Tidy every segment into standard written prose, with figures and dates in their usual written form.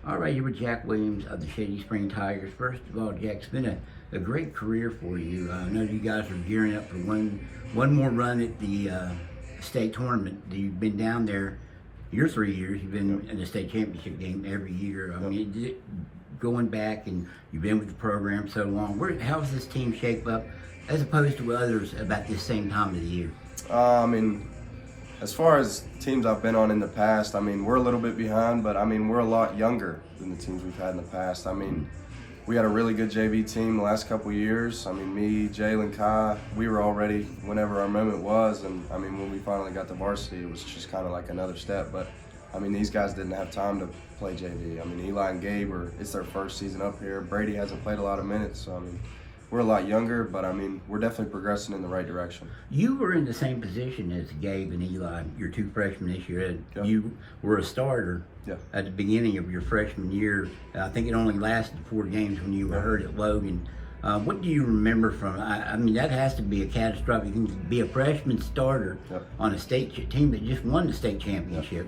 All right, here with Jack Williams of the Shady Spring Tigers. First of all, Jack, it's been a great career for you. I know you guys are gearing up for one more run at the state tournament. You've been down there your 3 years. You've been in the state championship game every year. I mean, going back and you've been with the program so long. How's this team shape up as opposed to others about this same time of the year? I mean, as far as teams I've been on in the past, I mean, we're a little bit behind, but I mean, we're a lot younger than the teams we've had in the past. I mean, we had a really good JV team the last couple of years. I mean, me, Jalen, Kai, we were all ready whenever our moment was. And I mean, when we finally got to varsity, it was just kind of like another step. But I mean, these guys didn't have time to play JV. I mean, Eli and Gabe it's their first season up here. Brady hasn't played a lot of minutes. So, I mean, we're a lot younger, but I mean, we're definitely progressing in the right direction. You were in the same position as Gabe and Eli, your two freshmen this year. Yeah. You were a starter Yeah. at the beginning of your freshman year. I think it only lasted 4 games when you were hurt at Logan. What do you remember from? I mean, that has to be a catastrophic thing to be a freshman starter on a state team that just won the state championship,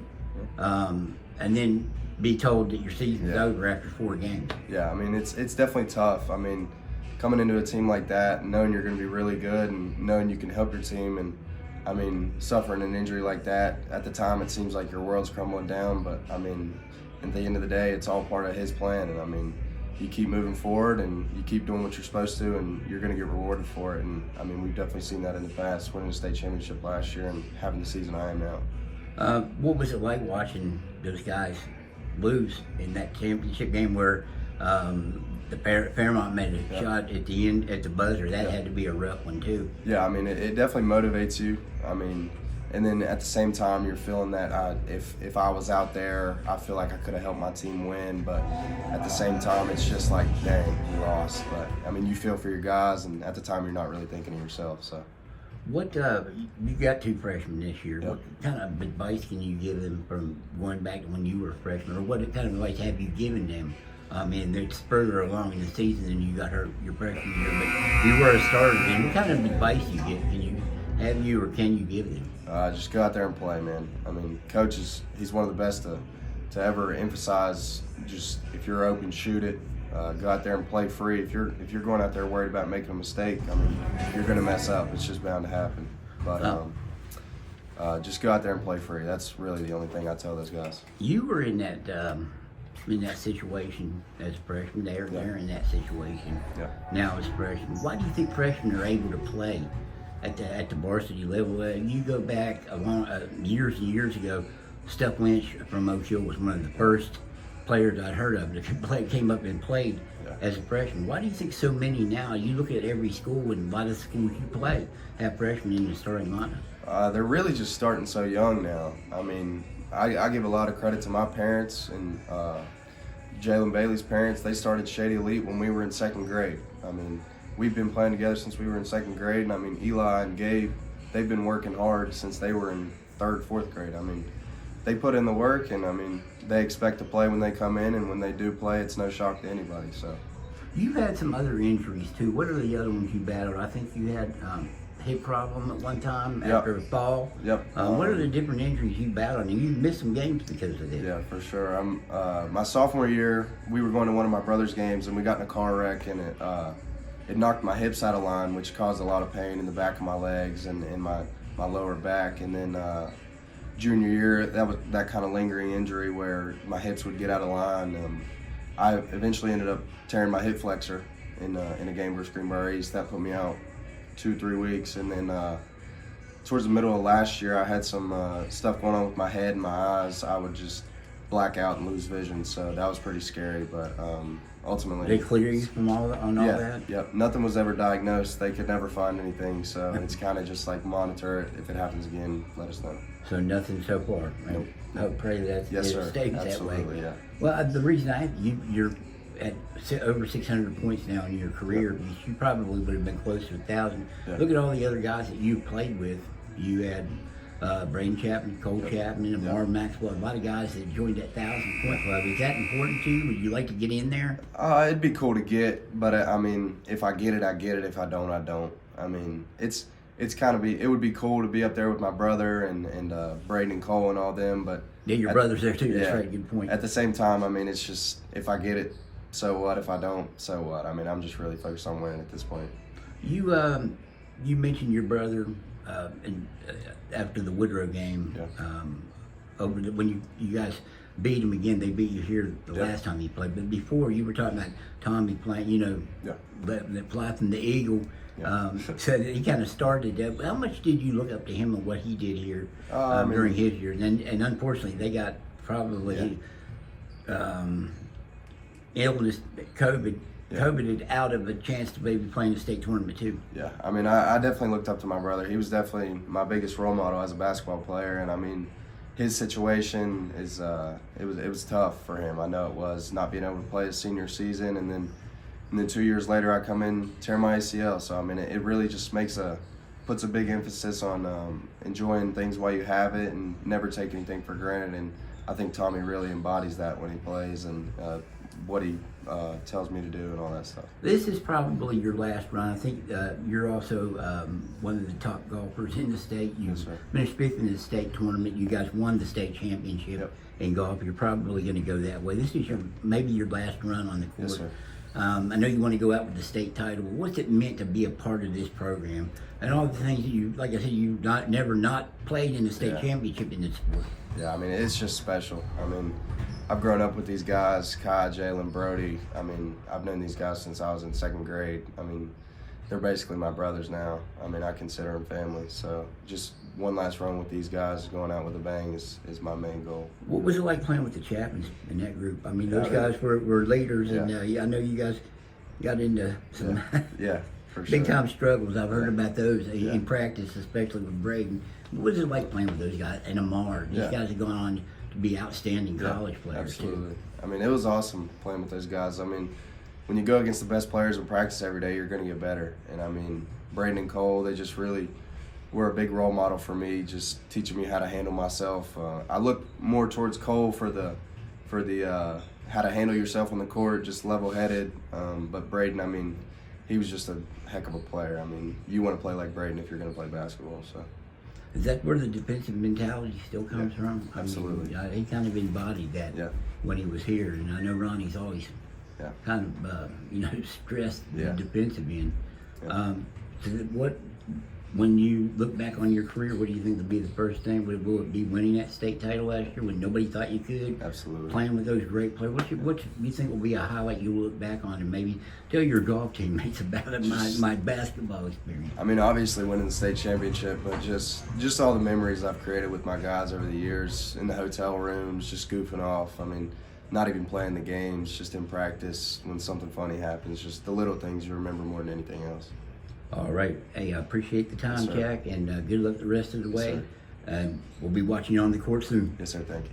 and then be told that your season's over after 4 games. Yeah, I mean, it's definitely tough. I mean, coming into a team like that, and knowing you're going to be really good and knowing you can help your team, and I mean, suffering an injury like that, at the time it seems like your world's crumbling down, but I mean, at the end of the day, it's all part of his plan, and I mean, you keep moving forward and you keep doing what you're supposed to, and you're going to get rewarded for it. And I mean, we've definitely seen that in the past, winning the state championship last year and having the season I am now. What was it like watching those guys lose in that championship game where the Fairmont made a shot at the end at the buzzer? That had to be a rough one too. Yeah, I mean, it definitely motivates you. I mean, and then at the same time, you're feeling that if I was out there, I feel like I could have helped my team win. But at the same time, it's just like, dang, we lost. But I mean, you feel for your guys, and at the time, you're not really thinking of yourself. So, what you got 2 freshmen this year? What kind of advice can you give them from going back to when you were a freshman, or what kind of advice have you given them? I mean, it's further along in the season than you got hurt your freshman year, but you were a starter. And what kind of advice you give? Can you give them? Just go out there and play, man. I mean, coach he's one of the best to ever emphasize. Just if you're open, shoot it. Go out there and play free. If you're going out there worried about making a mistake, I mean, you're going to mess up. It's just bound to happen. But just go out there and play free. That's really the only thing I tell those guys. You were in that situation as a freshman. They're in that situation now as freshmen. Why do you think freshmen are able to play at the varsity level? You go back years and years ago. Stuck Lynch from Oak Hill was one of the first players I'd heard of that came up and played as a freshman. Why do you think so many now? You look at every school, and a lot of schools you play have freshmen in the starting lineup. They're really just starting so young now. I mean, I give a lot of credit to my parents and Jalen Bailey's parents. They started Shady Elite when we were in 2nd grade. I mean, we've been playing together since we were in 2nd grade, and I mean, Eli and Gabe, they've been working hard since they were in 3rd, 4th grade. I mean, they put in the work, and I mean, they expect to play when they come in, and when they do play, it's no shock to anybody. So, you've had some other injuries too. What are the other ones you battled? I think you had hip problem at one time after a fall. What are the different injuries you battled? And you missed some games because of this. Yeah, for sure. My sophomore year, we were going to one of my brother's games, and we got in a car wreck, and it knocked my hips out of line, which caused a lot of pain in the back of my legs and in my lower back. And then junior year, that kind of lingering injury where my hips would get out of line. I eventually ended up tearing my hip flexor in a game versus Greenbrier East. That put me out 2-3 weeks, and then towards the middle of last year, I had some stuff going on with my head and my eyes. I would just black out and lose vision, so that was pretty scary. But ultimately, they clear you from all that. Yeah, nothing was ever diagnosed. They could never find anything, so it's kind of just like monitor it. If it happens again, let us know. So nothing so far. Right? Nope. I pray that it stays that way. Yeah. Well, the reason you're at over 600 points now in your career, you probably would have been close to 1,000. Look at all the other guys that you played with. You had Braden Chapman, Cole Chapman, and Marv Maxwell. A lot of guys that joined that 1,000-point club. Is that important to you? Would you like to get in there? It'd be cool to get, but I mean, if I get it, I get it. If I don't, I don't. I mean, it would be cool to be up there with my brother and Braden and Cole and all them, but Yeah, your brother's there too. That's right. Good point. At the same time, I mean, it's just if I get it, so what? If I don't, so what? I mean, I'm just really focused on winning at this point. You mentioned your brother after the Woodrow game. When you guys beat him again, they beat you here the last time he played. But before, you were talking about Tommy playing, that fly from the Eagle. So he kind of started that. How much did you look up to him and what he did here during his year? And unfortunately, they got probably illness, COVID. COVID out of a chance to maybe play in the state tournament too. Yeah, I mean, I definitely looked up to my brother. He was definitely my biggest role model as a basketball player, and I mean, his situation is it was tough for him. I know it was, not being able to play his senior season, and then 2 years later I come in, tear my ACL. So I mean, it really just puts a big emphasis on enjoying things while you have it and never take anything for granted. And I think Tommy really embodies that when he plays and what he tells me to do and all that stuff. This is probably your last run. I think you're also one of the top golfers in the state. You've finished fifth in the state tournament. You guys won the state championship in golf. You're probably going to go that way. This is maybe your last run on the course. Yes, sir. I know you want to go out with the state title. What's it meant to be a part of this program and all the things that you, like I said, you never not played in the state championship in this sport? Yeah, I mean, it's just special. I mean, I've grown up with these guys, Kai, Jalen, Brody. I mean, I've known these guys since I was in second grade. I mean, they're basically my brothers now. I mean, I consider them family. So just one last run with these guys, going out with a bang is my main goal. What was it like playing with the Chapmans in that group? I mean, those guys were leaders, and I know you guys got into some for sure. big time struggles. I've heard about those in practice, especially with Braden. What was it like playing with those guys and Amar? These guys have gone on to be outstanding college players. Absolutely. Too. I mean, it was awesome playing with those guys. I mean, when you go against the best players in practice every day, you're going to get better. And I mean, Braden and Cole, they just really were a big role model for me, just teaching me how to handle myself. I look more towards Cole for the how to handle yourself on the court, just level-headed. But Braden, I mean, he was just a heck of a player. I mean, you want to play like Braden if you're going to play basketball. So. Is that where the defensive mentality still comes from? Absolutely. I mean, he kind of embodied that when he was here, and I know Ronnie's always kind of stressed the defensive end. So when you look back on your career, what do you think would be the first thing? Will it be winning that state title last year when nobody thought you could? Absolutely. Playing with those great players. What do you think will be a highlight you look back on and maybe tell your golf teammates about it, my basketball experience? I mean, obviously winning the state championship, but just all the memories I've created with my guys over the years in the hotel rooms, just goofing off. I mean, not even playing the games, just in practice when something funny happens. Just the little things you remember more than anything else. All right. Hey, I appreciate the time, Jack, and good luck the rest of the way. We'll be watching you on the court soon. Yes, sir. Thank you.